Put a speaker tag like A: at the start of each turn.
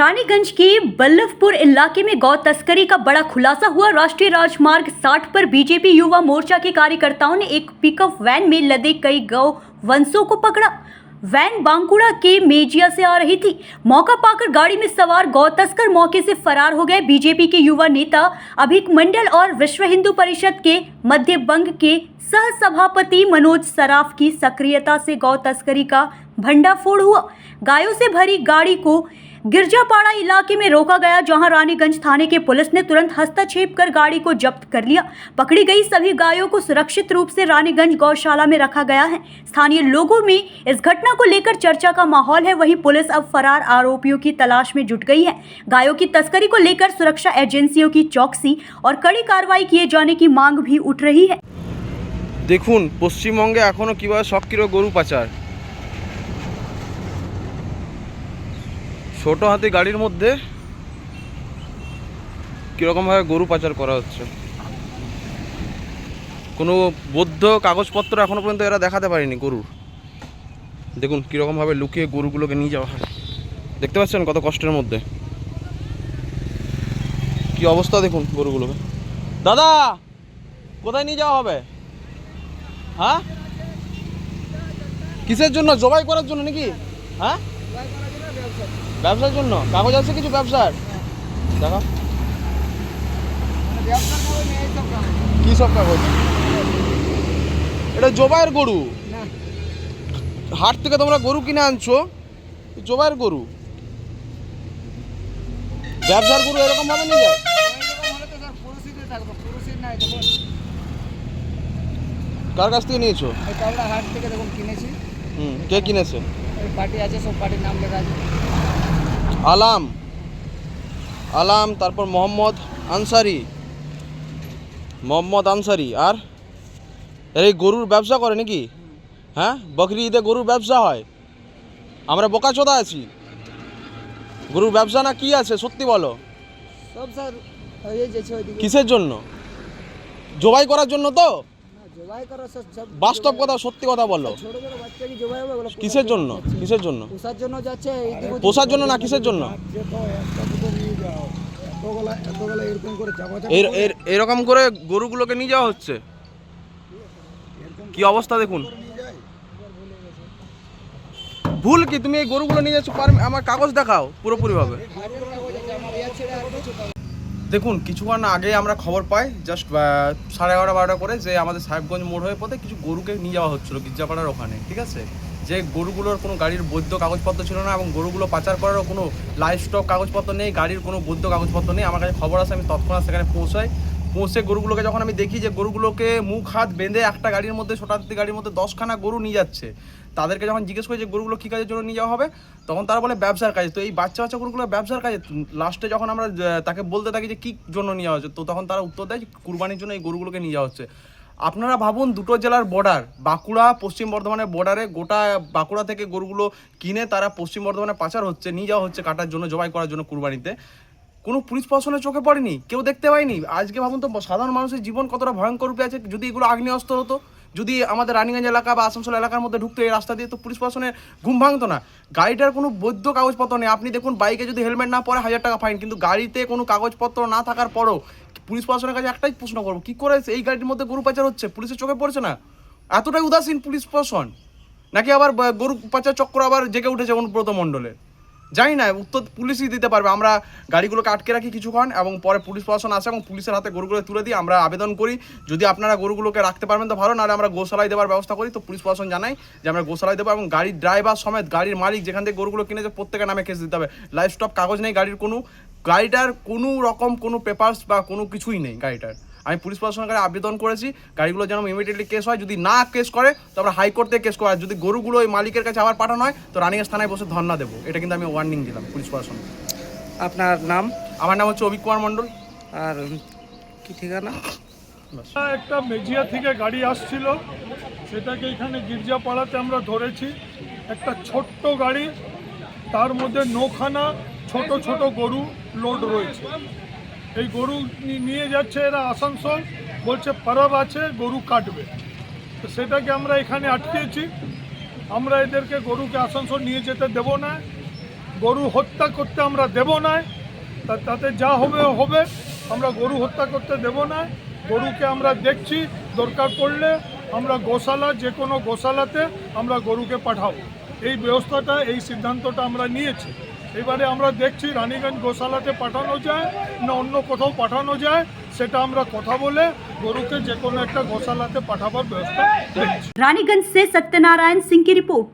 A: रानीगंज के बल्लभपुर इलाके में गौ तस्करी का बड़ा खुलासा हुआ। राष्ट्रीय राजमार्ग 60 पर बीजेपी युवा मोर्चा के कार्यकर्ताओं ने एक पिकअप वैन में लदे कई गौ वंशों को पकड़ा। वैन बांकुड़ा के मेजिया से आ रही थी। मौका पाकर गाड़ी में सवार गौ तस्कर मौके से फरार हो गए। बीजेपी के युवा नेता अभिक मंडल और विश्व हिंदू परिषद के मध्य बंग के सह सभापति मनोज सराफ की सक्रियता से गौ तस्करी का भंडाफोड़ हुआ। गायों से भरी गाड़ी को गिरजापाड़ा इलाके में रोका गया, जहां रानीगंज थाने के पुलिस ने तुरंत हस्तक्षेप कर गाड़ी को जब्त कर लिया। पकड़ी गई सभी गायों को सुरक्षित रूप से रानीगंज गौशाला में रखा गया है। स्थानीय लोगों में इस घटना को लेकर चर्चा का माहौल है। वहीं पुलिस अब फरार आरोपियों की तलाश में जुट गई है। गायों की तस्करी को लेकर सुरक्षा एजेंसियों की चौकसी और कड़ी कार्रवाई किए जाने की मांग भी उठ रही है।
B: देखुन पश्चिमबंगे एखोनो किभाबे सक्रिय गरु पाचार। छोटो हाथी गाड़ीर मध्य किरकम भावे गरु पाचार करा हच्छे। कोनो बौद्ध कागजपत्र एखोनो पर्यन्त एरा देखाते पारेनि गरुर। देखुन किरकम भावे लुकिয়ে गरुगुलोके निয়ে যাওয়া হয়। देखते पाচ্ছেন कत कष्टेर मध्य কি অবস্থা। দেখুন গরুগুলোকে। দাদা কোথায় নিয়ে যাওয়া হবে? হ্যাঁ কিসের জন্য? জবাই করার জন্য নাকি? হ্যাঁ ব্যবসার জন্য। কাগজ আছে কিছু ব্যবসার? দেখো কি সব কাগজ? এটা জবাইয়ের গরু। হাট থেকে তোমরা গরু কিনে আনছো, জবাইয়ের গরু। ব্যবসার গরু এরকম ভাবে নিয়ে যায়? কার কাছ থেকে নিয়েছো?
C: হাট থেকে দেখুন কিনেছি।
B: কে কিনেছে?
C: পার্টি আছে, সব পার্টির নাম লেখা আছে।
B: আলাম আলাম, তারপর মোহাম্মদ আনসারি, আর এর এই গরুর ব্যবসা করে নাকি? হ্যাঁ বকরি ঈদে গরুর ব্যবসা হয়। আমরা বোকাচোদা আছি? গরুর ব্যবসা না কি আছে সত্যি বলো।
C: সব স্যার হয়ে যাচ্ছে ওইদিকে।
B: কিসের জন্য? জবাই করার জন্য তো?
C: জবাই করা সব
B: বাস্তব কথা, সত্যি কথা বলো।
C: ছোট ছোট বাচ্চা কি জবাই হবে?
B: কিসের জন্য? কিসের জন্য?
C: পোষার জন্য যাচ্ছে। এইদিকে
B: পোষার জন্য না কিসের জন্য? এরকম করে গরুগুলোকে নিয়ে যাওয়া হচ্ছে। কি অবস্থা দেখুন। ভুল কি? তুমি এই গরুগুলো নিয়ে যাচ্ছ, আমার কাগজ দেখাও পুরোপুরি ভাবে। দেখুন কিছুক্ষণ আগে আমরা খবর পাই, জাস্ট 11:30-12টা করে, যে আমাদের সাহেবগঞ্জ মোড় হয়ে পথে কিছু গরুকে নিয়ে যাওয়া হচ্ছিলো গির্জাপাড়ার ওখানে। ঠিক আছে, যে গরুগুলোর কোনো গাড়ির বৈধ কাগজপত্র ছিল না এবং গরুগুলো পাচার করারও কোনো লাইভ স্টক কাগজপত্র নেই, গাড়ির কোনো বৈধ কাগজপত্র নেই। আমার কাছে খবর আসে, আমি তৎক্ষণাৎ সেখানে পৌঁছে গরুগুলোকে যখন আমি দেখি যে গরুগুলোকে মুখ হাত বেঁধে একটা গাড়ির মধ্যে, ছোটাহাতি গাড়ির মধ্যে 10খানা গরু নিয়ে যাচ্ছে, তাদেরকে যখন জিজ্ঞেস করি যে গরুগুলো কী কাজের জন্য নিয়ে যাওয়া হবে, তখন তারা বলে ব্যবসার কাজে। তো এই বাচ্চা গরুগুলো ব্যবসার কাজে। লাস্টে যখন আমরা তাকে বলতে থাকি যে কী জন্য নিয়ে যাওয়া হচ্ছে, তো তখন তারা উত্তর দেয় যে কুরবানির জন্য এই গরুগুলোকে নিয়ে যাওয়া হচ্ছে। আপনারা ভাবুন, দুটো জেলার বর্ডার, বাঁকুড়া পশ্চিম বর্ধমানের বর্ডারে, গোটা বাঁকুড়া থেকে গরুগুলো কিনে তারা পশ্চিম বর্ধমানে পাচার হচ্ছে, নিয়ে যাওয়া হচ্ছে কাটার জন্য, জবাই করার জন্য কুরবানিতে। কোনো পুলিশ প্রশাসনের চোখে পড়েনি, কেউ দেখতে পায়নি। আজকে ভাবুন তো সাধারণ মানুষের জীবন কতটা ভয়ঙ্কর রূপে আছে। যদি এগুলো আগ্নেয়াস্ত্র হতো, যদি আমাদের রানীগঞ্জ এলাকা বা আসানসোল এলাকার মধ্যে ঢুকতো এই রাস্তা দিয়ে, তো পুলিশ প্রশাসনের ঘুম ভাঙতো না। গাড়িটার কোনো বৈধ কাগজপত্র নেই। আপনি দেখুন, বাইকে যদি হেলমেট না পরে 1000 টাকা ফাইন, কিন্তু গাড়িতে কোনো কাগজপত্র না থাকার পরও পুলিশ প্রশাসনের কাছে একটাই প্রশ্ন করবো, কী করে এই গাড়ির মধ্যে গরু পাচার হচ্ছে? পুলিশের চোখে পড়ছে না? এতটাই উদাসীন পুলিশ প্রশাসন, নাকি আবার গরু পাচার চক্র আবার জেগে উঠেছে অনুব্রত মণ্ডলে? জানি না, উত্তর পুলিশই দিতে পারবে। আমরা গাড়িগুলোকে আটকে রাখি কিছুক্ষণ এবং পরে পুলিশ প্রশাসন আসে এবং পুলিশের হাতে গরুগুলো তুলে দিই। আমরা আবেদন করি যদি আপনারা গরুগুলোকে রাখতে পারবেন তো ভালো, নাহলে আমরা গোশালায় দেওয়ার ব্যবস্থা করি। তো পুলিশ প্রশাসন জানাই যে আমরা গোশালায় দেবো এবং গাড়ির ড্রাইভার সমেত গাড়ির মালিক যেখান থেকে গরুগুলো কিনেছে প্রত্যেকের নামে কেস দিতে হবে। লাইভ স্টক কাগজ নেই গাড়ির, গাড়িটার কোনো রকম কোনো পেপারস বা কোনো কিছুই নেই গাড়িটার। আমি পুলিশ প্রশাসনের কাছে আবেদন করেছি গাড়িগুলো যেন ইমিডিয়েটলি কেস হয়। যদি না কেস করে তো আমরা হাইকোর্ট থেকে কেস করা। যদি গরুগুলো ওই মালিকের কাছে আবার পাঠানো হয় তো রানীগঞ্জ থানায় বসে ধর্ণা দেবো। এটা কিন্তু আমি ওয়ার্নিং দিলাম পুলিশ প্রশাসন।
C: আপনার নাম?
B: আমার নাম হচ্ছে অভিক কুমার মণ্ডল।
C: আর কি ঠিকানা?
D: একটা মেজিয়া থেকে গাড়ি আসছিল, সেটাকে এখানে গির্জাপাড়াতে আমরা ধরেছি। একটা ছোট্ট গাড়ি, তার মধ্যে 9খানা ছোট ছোট গরু লোড রয়েছে। এই গরু নিয়ে যাচ্ছে এরা আসানসোল, বলছে পারব আছে, গরু কাটবে। তো সেটাকে আমরা এখানে আটকেছি। আমরা এদেরকে গরুকে আসানসোল নিয়ে যেতে দেব না। গরু হত্যা করতে আমরা দেব না। তাতে যা হবে হবে, আমরা গরু হত্যা করতে দেব না। গরুকে আমরা দেখছি, দরকার পড়লে আমরা গোশালা, যে কোনো গোশালাতে আমরা গরুকে পাঠাবো। এই ব্যবস্থাটা, এই সিদ্ধান্তটা আমরা নিয়েছি। এবারে আমরা দেখছি রানীগঞ্জ গোশালাতে পাঠানো যায় না অন্য কোথাও পাঠানো যায়, সেটা আমরা কথা বলে গরুকে যে কোনো একটা গোশালাতে পাঠাবার ব্যবস্থা দেখছি।
A: रानीगंज से सत्यनारायण सिंह की रिपोर्ट।